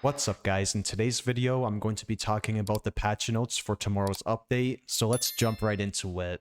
What's up guys, in today's video I'm going to be talking about the patch notes for tomorrow's update, so let's jump right into it.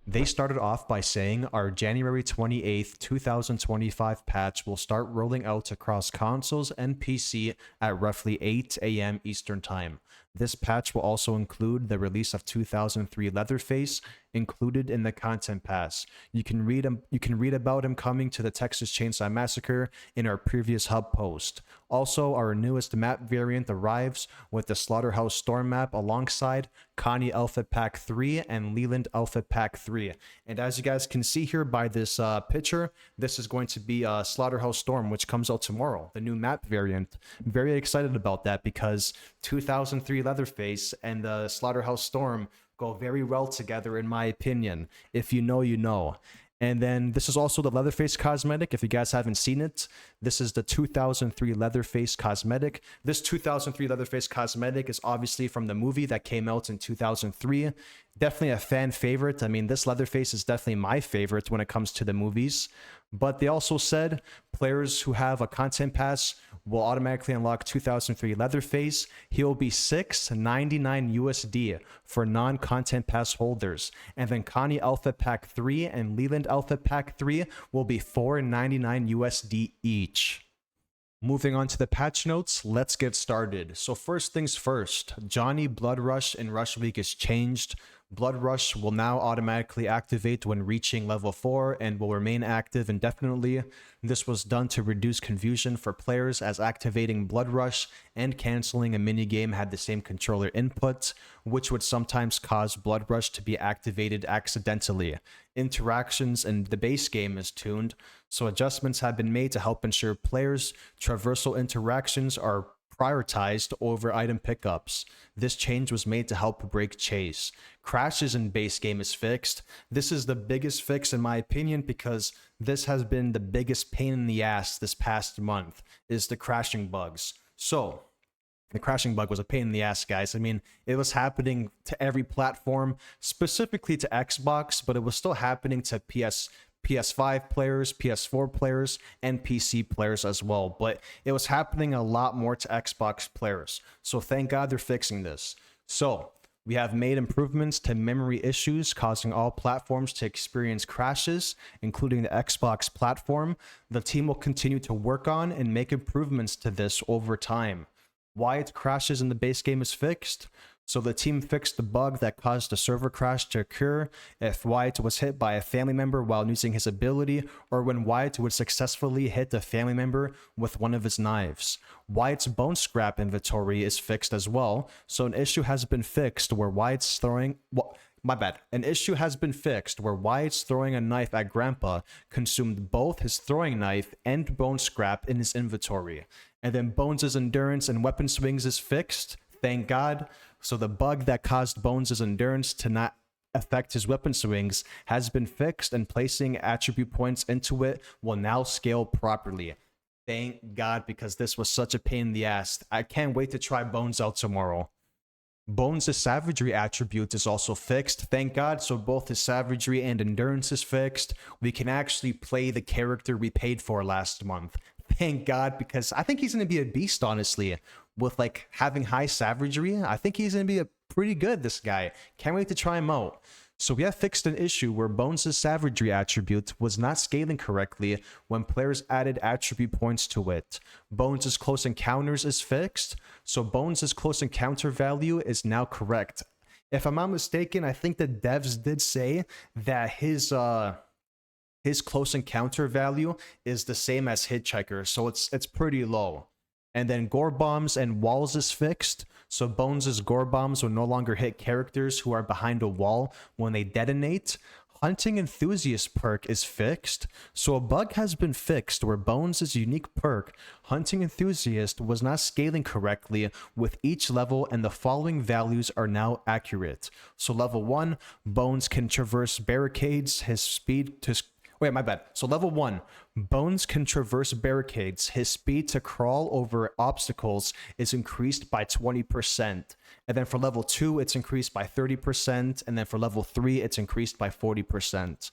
They started off by saying our January 28th, 2025 patch will start rolling out across consoles and PC at roughly 8 AM Eastern Time. This patch will also include the release of 2003 Leatherface included in the content pass. You can read about him coming to the Texas Chainsaw Massacre in our previous hub post. Also, our newest map variant arrives with the Slaughterhouse Storm map alongside Connie Alpha Pack 3 and Leland Alpha Pack 3. And as you guys can see here by this picture, this is going to be Slaughterhouse Storm, which comes out tomorrow, the new map variant. I'm very excited about that because 2003 Leatherface and the Slaughterhouse Storm go very well together in my opinion. If you know, you know. And then this is also the Leatherface cosmetic. If you guys haven't seen it, this is the 2003 Leatherface cosmetic. This 2003 Leatherface cosmetic is obviously from the movie that came out in 2003. Definitely a fan favorite. I mean, this Leatherface is definitely my favorite when it comes to the movies. But they also said players who have a content pass will automatically unlock 2003 Leatherface. He'll be $6.99 USD for non-content pass holders. And then Connie Alpha Pack 3 and Leland Alpha Pack 3 will be $4.99 USD each. Moving on to the patch notes, let's get started. So first things first, Johnny Blood Rush in Rush Week is changed. Blood Rush will now automatically activate when reaching level 4 and will remain active indefinitely. This was done to reduce confusion for players as activating Blood Rush and canceling a minigame had the same controller input, which would sometimes cause Blood Rush to be activated accidentally. Interactions in the base game is tuned, so adjustments have been made to help ensure players' traversal interactions are prioritized over item pickups. This change was made to help break chase. Crashes in base game is fixed. This is the biggest fix in my opinion because this has been the biggest pain in the ass this past month, is the crashing bugs. So, the crashing bug was a pain in the ass, guys. I mean, it was happening to every platform, specifically to Xbox, but it was still happening to PS5 players, PS4 players, and PC players as well. But it was happening a lot more to Xbox players. So thank God they're fixing this. So we have made improvements to memory issues causing all platforms to experience crashes, including the Xbox platform. The team will continue to work on and make improvements to this over time. Wyatt crashes in the base game is fixed. So the team fixed the bug that caused a server crash to occur if Wyatt was hit by a family member while using his ability, or when Wyatt would successfully hit a family member with one of his knives. Wyatt's bone scrap inventory is fixed as well, so an issue has been fixed where Wyatt's throwing... An issue has been fixed where Wyatt's throwing a knife at Grandpa consumed both his throwing knife and bone scrap in his inventory. And then Bones' endurance and weapon swings is fixed, thank God. So the bug that caused Bones' endurance to not affect his weapon swings has been fixed, and placing attribute points into it will now scale properly. Thank God, because this was such a pain in the ass. I can't wait to try Bones out tomorrow. Bones' savagery attribute is also fixed, thank God, so both his savagery and endurance is fixed. We can actually play the character we paid for last month. Thank God, because I think he's going to be a beast, honestly. With like having high savagery, I think he's going to be a pretty good, this guy. Can't wait to try him out. So we have fixed an issue where Bones' savagery attribute was not scaling correctly when players added attribute points to it. Bones' close encounters is fixed, so Bones' close encounter value is now correct. If I'm not mistaken, I think the devs did say that his close encounter value is the same as Hitchhiker, so it's pretty low. And then gore bombs and walls is fixed, so Bones' gore bombs will no longer hit characters who are behind a wall when they detonate. Hunting Enthusiast perk is fixed, so a bug has been fixed where Bones' unique perk, Hunting Enthusiast, was not scaling correctly with each level, and the following values are now accurate. So level 1, Bones can traverse barricades, his speed to... So level 1, Bones can traverse barricades. His speed to crawl over obstacles is increased by 20%. And then for level 2, it's increased by 30%. And then for level 3, it's increased by 40%.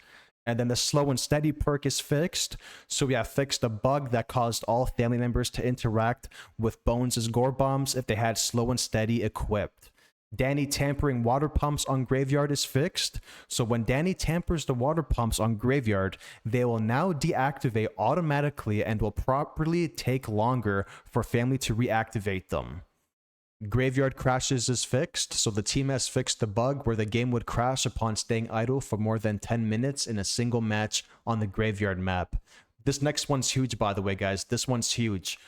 And then the slow and steady perk is fixed. So we have fixed a bug that caused all family members to interact with Bones' gore bombs if they had slow and steady equipped. Danny tampering water pumps on Graveyard is fixed. So when Danny tampers the water pumps on Graveyard, they will now deactivate automatically and will properly take longer for family to reactivate them. Graveyard crashes is fixed, so the team has fixed the bug where the game would crash upon staying idle for more than 10 minutes in a single match on the Graveyard map. This next one's huge, by the way, guys. This one's huge.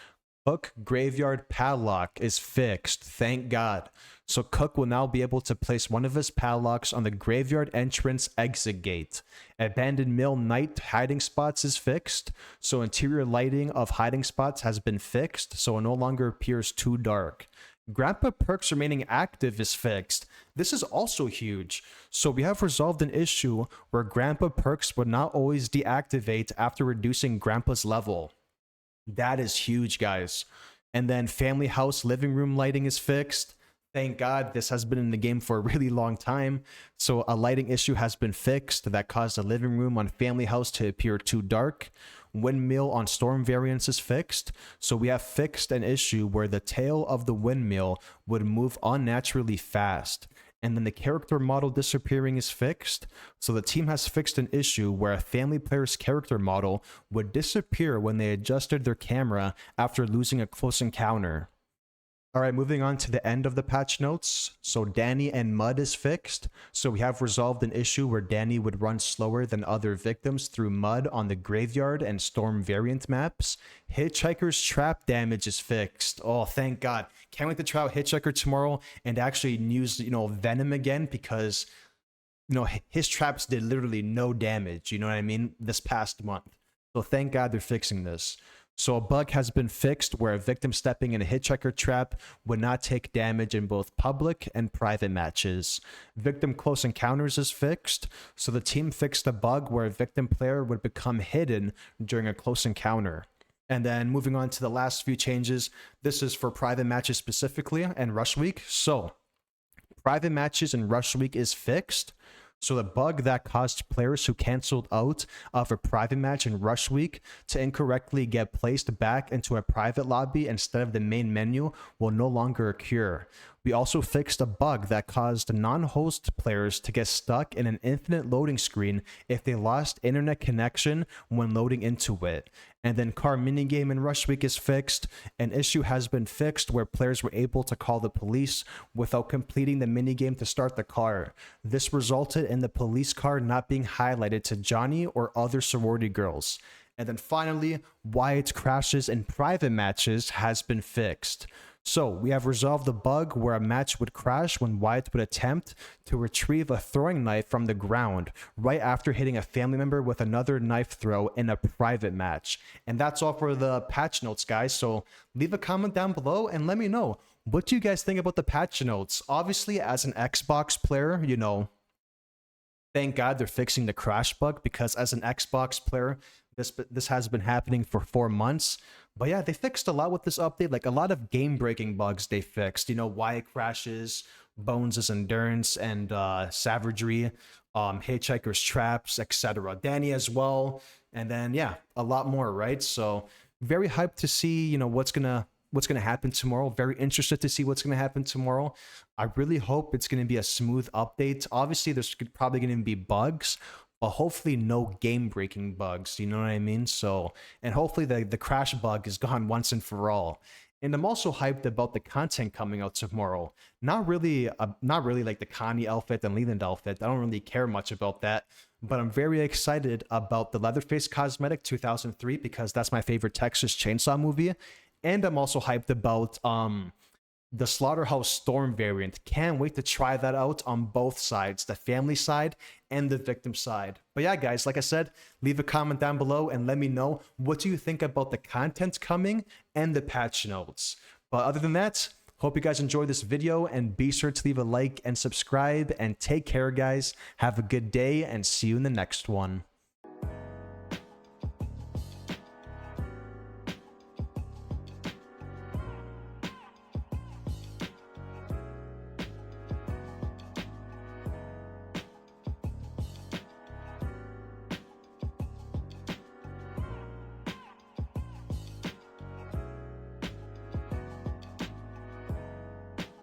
Cook Graveyard Padlock is fixed, thank God. So Cook will now be able to place one of his padlocks on the Graveyard entrance exit gate. Abandoned Mill Night hiding spots is fixed, so interior lighting of hiding spots has been fixed, so it no longer appears too dark. Grandpa Perks remaining active is fixed. This is also huge. So we have resolved an issue where Grandpa Perks would not always deactivate after reducing Grandpa's level. That is huge, guys. And then Family House living room lighting is fixed. Thank God, this has been in the game for a really long time. So a lighting issue has been fixed that caused the living room on Family House to appear too dark. Windmill on Storm variants is fixed. So we have fixed an issue where the tail of the windmill would move unnaturally fast. And then the character model disappearing is fixed. So the team has fixed an issue where a family player's character model would disappear when they adjusted their camera after losing a close encounter. All right, moving on to the end of the patch notes. So Danny and Mud is fixed. So we have resolved an issue where Danny would run slower than other victims through Mud on the Graveyard and Storm variant maps. Hitchhiker's trap damage is fixed. Oh, thank God. Can't wait to try out Hitchhiker tomorrow and actually use, Venom again, because, his traps did literally no damage, you know what I mean, this past month. So thank God they're fixing this. So a bug has been fixed where a victim stepping in a hitchhiker trap would not take damage in both public and private matches. Victim close encounters is fixed. So the team fixed a bug where a victim player would become hidden during a close encounter. And then moving on to the last few changes, this is for private matches specifically and Rush Week. So private matches in Rush Week is fixed. So the bug that caused players who canceled out of a private match in Rush Week to incorrectly get placed back into a private lobby instead of the main menu will no longer occur. We also fixed a bug that caused non-host players to get stuck in an infinite loading screen if they lost internet connection when loading into it. And then car minigame in Rush Week is fixed. An issue has been fixed where players were able to call the police without completing the minigame to start the car. This resulted in the police car not being highlighted to Johnny or other sorority girls. And then finally, Wyatt's crashes in private matches has been fixed. So we have resolved the bug where a match would crash when Wyatt would attempt to retrieve a throwing knife from the ground right after hitting a family member with another knife throw in a private match. And that's all for the patch notes, guys. So leave a comment down below and let me know, what do you guys think about the patch notes? Obviously, as an Xbox player, thank God they're fixing the crash bug, because as an Xbox player, this has been happening for 4 months. But yeah, they fixed a lot with this update, like a lot of game-breaking bugs they fixed. Wyatt crashes, Bones' endurance and savagery, Hitchhiker's traps, etc. Danny as well, and then yeah, a lot more, right? So very hyped to see, what's gonna happen tomorrow. Very interested to see what's gonna happen tomorrow. I really hope it's gonna be a smooth update. Obviously, there's probably gonna be bugs, but hopefully no game-breaking bugs, you know what I mean? So, and hopefully the crash bug is gone once and for all. And I'm also hyped about the content coming out tomorrow. Not really like the Connie outfit and Leland outfit. I don't really care much about that, but I'm very excited about the Leatherface cosmetic 2003 because that's my favorite Texas Chainsaw movie. And I'm also hyped about the Slaughterhouse Storm variant. Can't wait to try that out on both sides, the family side and the victim side. But yeah, guys, like I said, leave a comment down below and let me know, what do you think about the content coming and the patch notes? But other than that, hope you guys enjoyed this video and be sure to leave a like and subscribe and take care, guys. Have a good day and see you in the next one.